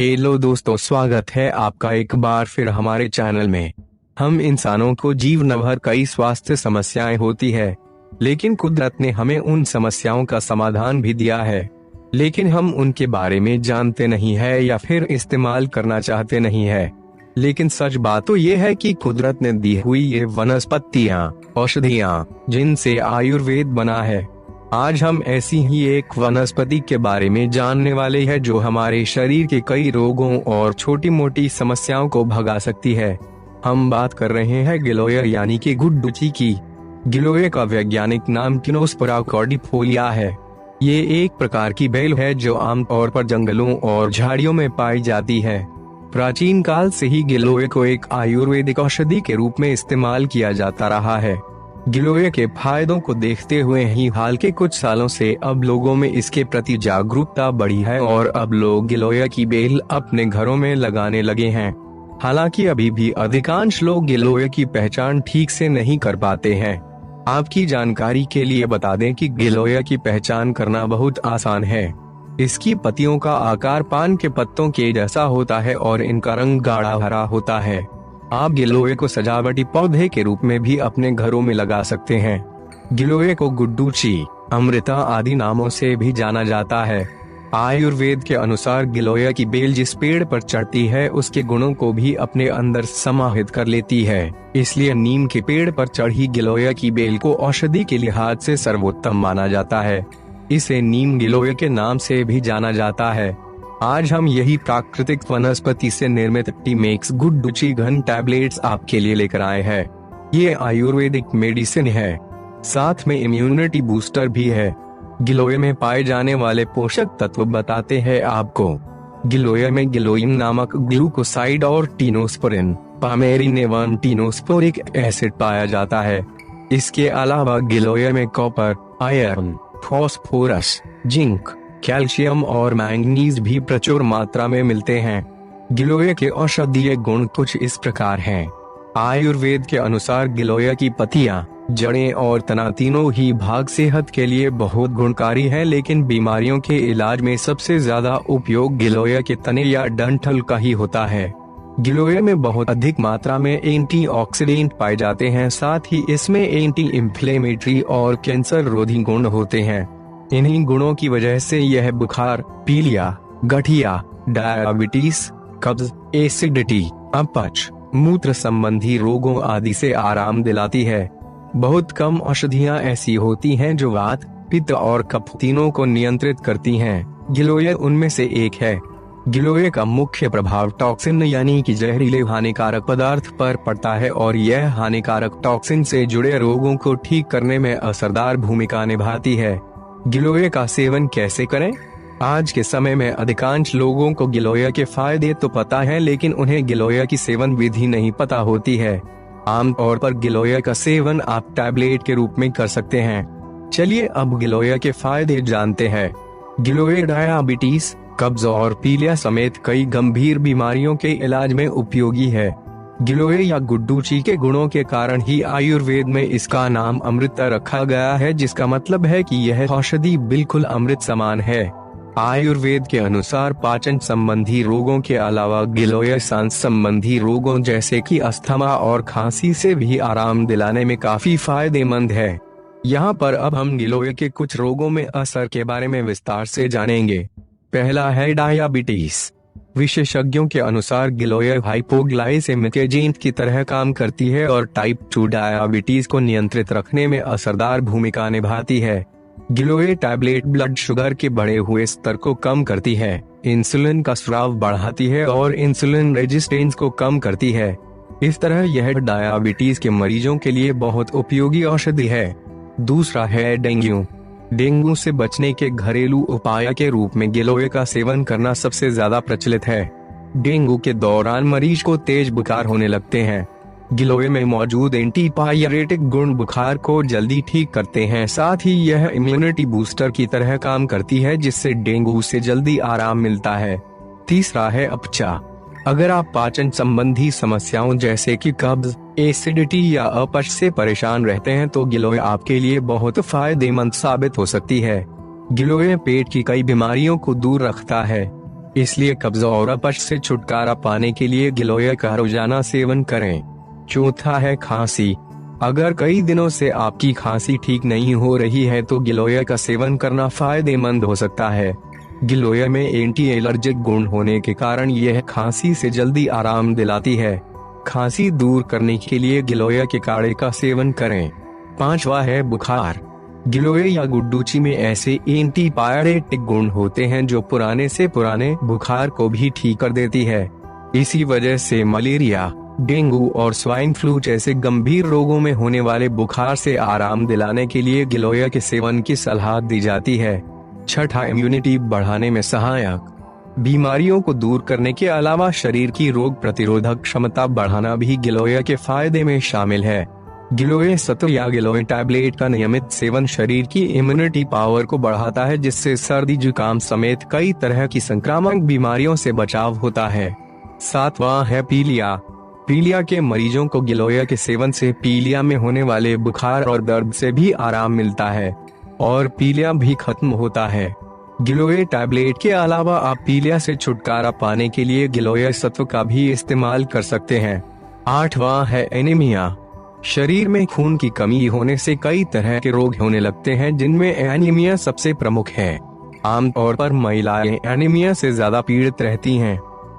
Hello दोस्तों, स्वागत है आपका एक बार फिर हमारे चैनल में। हम इंसानों को जीवन भर कई स्वास्थ्य समस्याएं होती है, लेकिन कुदरत ने हमें उन समस्याओं का समाधान भी दिया है, लेकिन हम उनके बारे में जानते नहीं है या फिर इस्तेमाल करना चाहते नहीं है। लेकिन सच बात तो ये है कि कुदरत ने दी हुई ये वनस्पतियां, औषधियां, जिनसे आयुर्वेद बना है, आज हम ऐसी ही एक वनस्पति के बारे में जानने वाले हैं जो हमारे शरीर के कई रोगों और छोटी मोटी समस्याओं को भगा सकती है। हम बात कर रहे हैं गिलोय यानी कि गुड्डुची की। गिलोय का वैज्ञानिक नाम किनोस्पोरा कॉर्डिफोलिया है। ये एक प्रकार की बेल है जो आमतौर पर जंगलों और झाड़ियों में पाई जाती है। प्राचीन काल से ही गिलोय को एक आयुर्वेदिक औषधि के रूप में इस्तेमाल किया जाता रहा है। गिलोय के फायदों को देखते हुए ही हाल के कुछ सालों से अब लोगों में इसके प्रति जागरूकता बढ़ी है और अब लोग गिलोय की बेल अपने घरों में लगाने लगे हैं। हालांकि अभी भी अधिकांश लोग गिलोय की पहचान ठीक से नहीं कर पाते हैं। आपकी जानकारी के लिए बता दें कि गिलोय की पहचान करना बहुत आसान है। इसकी पत्तियों का आकार पान के पत्तों के जैसा होता है और इनका रंग गाढ़ा हरा होता है। आप गिलोय को सजावटी पौधे के रूप में भी अपने घरों में लगा सकते हैं। गिलोय को गुड्डुची, अमृता आदि नामों से भी जाना जाता है। आयुर्वेद के अनुसार गिलोय की बेल जिस पेड़ पर चढ़ती है उसके गुणों को भी अपने अंदर समाहित कर लेती है। इसलिए नीम के पेड़ पर चढ़ी गिलोय की बेल को औषधि के लिहाज से सर्वोत्तम माना जाता है। इसे नीम गिलोय के नाम से भी जाना जाता है। आज हम यही प्राकृतिक वनस्पति से निर्मित टीमेक्स गुड्डुची घन टैबलेट्स आपके लिए लेकर आए हैं। ये आयुर्वेदिक मेडिसिन है, साथ में इम्यूनिटी बूस्टर भी है। गिलोय में पाए जाने वाले पोषक तत्व बताते हैं आपको। गिलोय में गिलोइन नामक ग्लूकोसाइड और टीनोस्पोरिन, पामेरिन एवं टीनोस्पोरिक एसिड पाया जाता है। इसके अलावा गिलोय में copper, iron, phosphorus, zinc, calcium और मैंगनीज भी प्रचुर मात्रा में मिलते हैं। गिलोय के औषधीय गुण कुछ इस प्रकार हैं। आयुर्वेद के अनुसार गिलोय की पत्तियां, जड़ें और तना तीनों ही भाग सेहत के लिए बहुत गुणकारी है, लेकिन बीमारियों के इलाज में सबसे ज्यादा उपयोग गिलोय के तने या डंठल का ही होता है। गिलोय में बहुत अधिक मात्रा में एंटीऑक्सीडेंट पाए जाते हैं, साथ ही इसमें एंटी इंफ्लेमेटरी और कैंसर रोधी गुण होते हैं। इन्हीं गुणों की वजह से यह बुखार, पीलिया, गठिया, डायबिटीज, कब्ज, एसिडिटी, अपच, मूत्र संबंधी रोगों आदि से आराम दिलाती है। बहुत कम औषधियां ऐसी होती हैं जो वात, पित्त और कफ तीनों को नियंत्रित करती हैं। गिलोय उनमें से एक है। गिलोय का मुख्य प्रभाव टॉक्सिन यानी कि जहरीले हानिकारक पदार्थ पर पड़ता है और यह हानिकारक टॉक्सिन से जुड़े रोगों को ठीक करने में असरदार भूमिका निभाती है। गिलोय का सेवन कैसे करें? आज के समय में अधिकांश लोगों को गिलोय के फायदे तो पता है, लेकिन उन्हें गिलोय की सेवन विधि नहीं पता होती है। आमतौर पर गिलोय का सेवन आप टैबलेट के रूप में कर सकते हैं। चलिए अब गिलोय के फायदे जानते हैं। गिलोय डायबिटीज, कब्ज और पीलिया समेत कई गंभीर बीमारियों के इलाज में उपयोगी है। गिलोय या गुड्डुची के गुणों के कारण ही आयुर्वेद में इसका नाम अमृता रखा गया है, जिसका मतलब है कि यह औषधि बिल्कुल अमृत समान है। आयुर्वेद के अनुसार पाचन संबंधी रोगों के अलावा गिलोय सांस संबंधी रोगों जैसे कि अस्थमा और खांसी से भी आराम दिलाने में काफी फायदेमंद है। यहाँ पर अब हम गिलोय के कुछ रोगों में असर के बारे में विस्तार से जानेंगे। पहला है डायबिटीज। विशेषज्ञों के अनुसार गिलोय हाइपोग्लाइसेमिक एजेंट की तरह काम करती है और टाइप 2 डायबिटीज को नियंत्रित रखने में असरदार भूमिका निभाती है। गिलोय टैबलेट ब्लड शुगर के बढ़े हुए स्तर को कम करती है, इंसुलिन का स्राव बढ़ाती है और इंसुलिन रेजिस्टेंस को कम करती है। इस तरह यह डायबिटीज के मरीजों के लिए बहुत उपयोगी औषधि है। दूसरा है डेंगू। डेंगू से बचने के घरेलू उपाय के रूप में गिलोय का सेवन करना सबसे ज्यादा प्रचलित है। डेंगू के दौरान मरीज को तेज बुखार होने लगते हैं। गिलोय में मौजूद एंटीपायरेटिक गुण बुखार को जल्दी ठीक करते हैं, साथ ही यह इम्यूनिटी बूस्टर की तरह काम करती है, जिससे डेंगू से जल्दी आराम मिलता है। तीसरा है अपचा। अगर आप पाचन संबंधी समस्याओं जैसे कि कब्ज, एसिडिटी या अपच से परेशान रहते हैं तो गिलोय आपके लिए बहुत फायदेमंद साबित हो सकती है। गिलोय पेट की कई बीमारियों को दूर रखता है। इसलिए कब्ज और अपच से छुटकारा पाने के लिए गिलोय का रोजाना सेवन करें। चौथा है खांसी। अगर कई दिनों से आपकी खांसी ठीक नहीं हो रही है तो गिलोय का सेवन करना फायदेमंद हो सकता है। गिलोय में एंटी एलर्जिक गुण होने के कारण यह खांसी से जल्दी आराम दिलाती है। खांसी दूर करने के लिए गिलोय के काढ़े का सेवन करें। पांचवा है बुखार। गिलोय या गुड्डूची में ऐसे एंटीपायरेटिक गुण होते हैं जो पुराने से पुराने बुखार को भी ठीक कर देती है। इसी वजह से मलेरिया, डेंगू और स्वाइन फ्लू जैसे गंभीर रोगों में होने वाले बुखार से आराम दिलाने के लिए गिलोय के सेवन की सलाह दी जाती है। छठा, इम्यूनिटी बढ़ाने में सहायक। बीमारियों को दूर करने के अलावा शरीर की रोग प्रतिरोधक क्षमता बढ़ाना भी गिलोय के फायदे में शामिल है। गिलोय सत्व या गिलोय टैबलेट का नियमित सेवन शरीर की इम्यूनिटी पावर को बढ़ाता है, जिससे सर्दी जुकाम समेत कई तरह की संक्रामक बीमारियों से बचाव होता है। सातवां है पीलिया। पीलिया के मरीजों को गिलोय के सेवन से पीलिया में होने वाले बुखार और दर्द से भी आराम मिलता है और पीलिया भी खत्म होता है। गिलोय टैबलेट के अलावा आप पीलिया से छुटकारा पाने के लिए गिलोय सत्व का भी इस्तेमाल कर सकते हैं। आठवां है एनीमिया। शरीर में खून की कमी होने से कई तरह के रोग होने लगते हैं, जिनमें एनीमिया सबसे प्रमुख है। आमतौर पर महिलाएं एनीमिया से ज्यादा पीड़ित रहती हैं।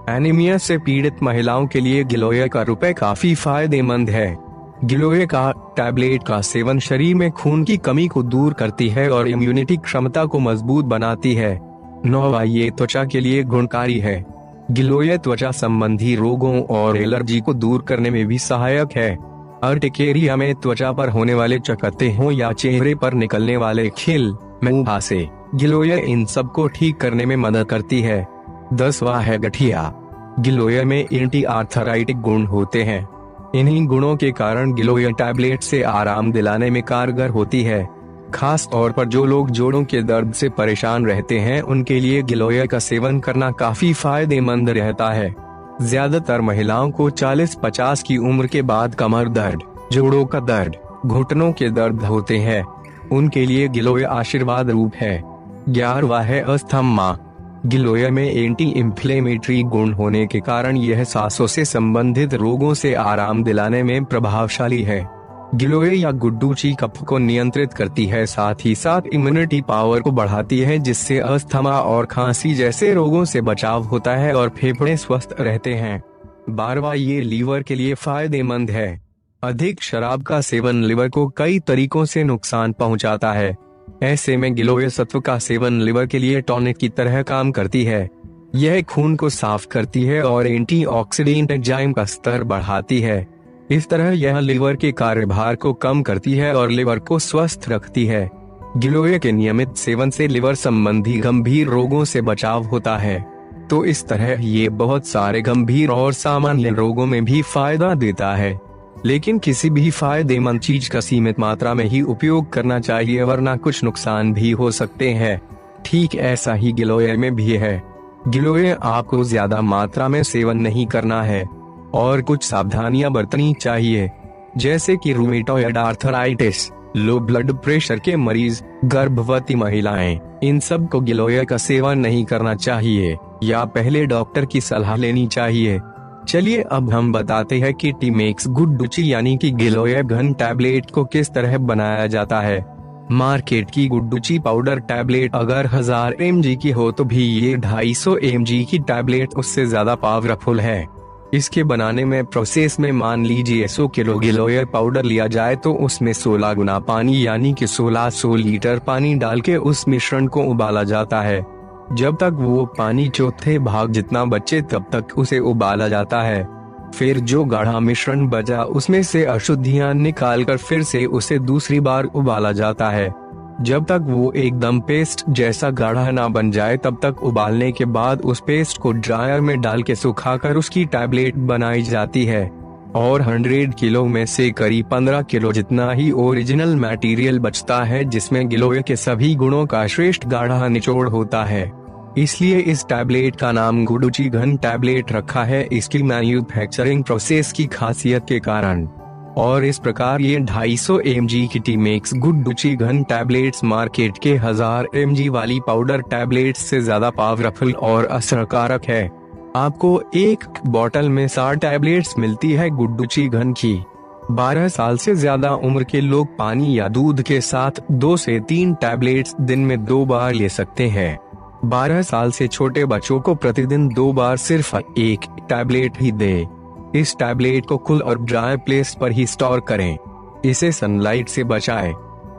एनीमिया से पीड़ित महिलाओं के लिए गिलोय का रुपए काफी फायदेमंद है। गिलोय का टैबलेट का सेवन शरीर में खून की कमी को दूर करती है और इम्यूनिटी क्षमता को मजबूत बनाती है। नौवां, ये त्वचा के लिए गुणकारी है। गिलोय त्वचा संबंधी रोगों और एलर्जी को दूर करने में भी सहायक है। अर्टिकेरिया में त्वचा पर होने वाले चकत्ते हों या चेहरे पर निकलने वाले खिल, मुहासे, गिलोय इन सब को ठीक करने में मदद करती है। 10वां है गठिया। गिलोय में एंटी आर्थराइटिक गुण होते हैं। इन्हीं गुणों के कारण गिलोय टैबलेट से आराम दिलाने में कारगर होती है। खास तौर पर जो लोग जोड़ों के दर्द से परेशान रहते हैं उनके लिए गिलोय का सेवन करना काफी फायदेमंद रहता है। ज्यादातर महिलाओं को 40-50 की उम्र के बाद कमर दर्द, जोड़ों का दर्द, घुटनों के दर्द होते हैं। उनके लिए गिलोय आशीर्वाद रूप है। 11वां है अस्थमा। गिलोय में एंटी इंफ्लेमेटरी गुण होने के कारण यह सांसों से संबंधित रोगों से आराम दिलाने में प्रभावशाली है। गिलोय या गुड्डूची कफ को नियंत्रित करती है, साथ ही साथ इम्यूनिटी पावर को बढ़ाती है, जिससे अस्थमा और खांसी जैसे रोगों से बचाव होता है और फेफड़े स्वस्थ रहते हैं। 12वां, ये लीवर के लिए फायदेमंद है। अधिक शराब का सेवन लिवर को कई तरीकों से नुकसान पहुंचाता है। ऐसे में गिलोय सत्व का सेवन लिवर के लिए टॉनिक की तरह काम करती है। यह खून को साफ करती है और एंटीऑक्सीडेंट एंजाइम का स्तर बढ़ाती है। इस तरह यह लिवर के कार्यभार को कम करती है और लिवर को स्वस्थ रखती है। गिलोय के नियमित सेवन से लिवर संबंधी गंभीर रोगों से बचाव होता है। तो इस तरह ये बहुत सारे गंभीर और सामान्य रोगों में भी फायदा देता है। लेकिन किसी भी फायदेमंद चीज का सीमित मात्रा में ही उपयोग करना चाहिए, वरना कुछ नुकसान भी हो सकते हैं। ठीक ऐसा ही गिलोय में भी है। गिलोय आपको ज्यादा मात्रा में सेवन नहीं करना है और कुछ सावधानियां बरतनी चाहिए, जैसे कि rheumatoid arthritis, low blood pressure के मरीज, गर्भवती महिलाएं, इन सब को गिलोय का सेवन नहीं करना चाहिए या पहले डॉक्टर की सलाह लेनी चाहिए। चलिए अब हम बताते हैं कि टीमेक्स गुड्डूची यानी कि गिलोय घन टैबलेट को किस तरह बनाया जाता है। मार्केट की गुड्डूची पाउडर टैबलेट अगर 1000 mg की हो तो भी ये 250 mg की टैबलेट उससे ज्यादा पावरफुल है। इसके बनाने में प्रोसेस में मान लीजिए 100 किलो गिलोय पाउडर लिया जाए तो उसमें 16 गुना पानी यानी कि 1600 लीटर पानी डाल के उस मिश्रण को उबाला जाता है। जब तक वो पानी चौथे भाग जितना बचे तब तक उसे उबाला जाता है। फिर जो गाढ़ा मिश्रण बचा उसमें से अशुद्धियां निकालकर फिर से उसे दूसरी बार उबाला जाता है। जब तक वो एकदम पेस्ट जैसा गाढ़ा ना बन जाए तब तक उबालने के बाद उस पेस्ट को ड्रायर में डाल के सुखाकर उसकी टैबलेट बनाई जाती है। और 100 किलो में से करीब 15 किलो जितना ही ओरिजिनल मटेरियल बचता है, जिसमें गिलोय के सभी गुणों का श्रेष्ठ गाढ़ा निचोड़ होता है। इसलिए इस टैबलेट का नाम गुड्डूची घन टैबलेट रखा है, इसकी मैन्युफैक्चरिंग प्रोसेस की खासियत के कारण। और इस प्रकार ये 250 mg की टीमेक्स गुडुची घन टैबलेट्स मार्केट के 1000 mg वाली पाउडर टैबलेट्स से ज्यादा पावरफुल और असरकारक है। आपको एक बोतल में 60 टैबलेट्स मिलती है गुडुची घन की। 12 साल से ज्यादा उम्र के लोग पानी या दूध के साथ 2 से 3 टैबलेट्स दिन में 2 बार ले सकते हैं। 12 साल से छोटे बच्चों को प्रतिदिन 2 बार सिर्फ 1 टैबलेट ही दें। इस टैबलेट को कूल और ड्राई प्लेस पर ही स्टोर करें। इसे सनलाइट से बचाएं।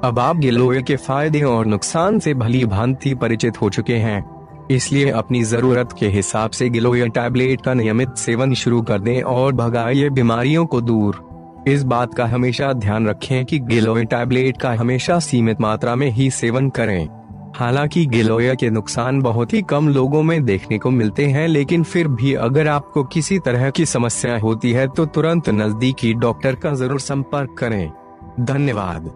अब आप गिलोय के फायदे और नुकसान से भली भांति परिचित हो चुके हैं, इसलिए अपनी जरूरत के हिसाब से गिलोय टैबलेट का नियमित सेवन शुरू कर दें और भगाइए बीमारियों को दूर। इस बात का हमेशा ध्यान रखें कि गिलोय टैबलेट का हमेशा सीमित मात्रा में ही सेवन करें। हालांकि गिलोय के नुकसान बहुत ही कम लोगों में देखने को मिलते हैं, लेकिन फिर भी अगर आपको किसी तरह की समस्या होती है तो तुरंत नजदीकी डॉक्टर का जरूर संपर्क करें। धन्यवाद।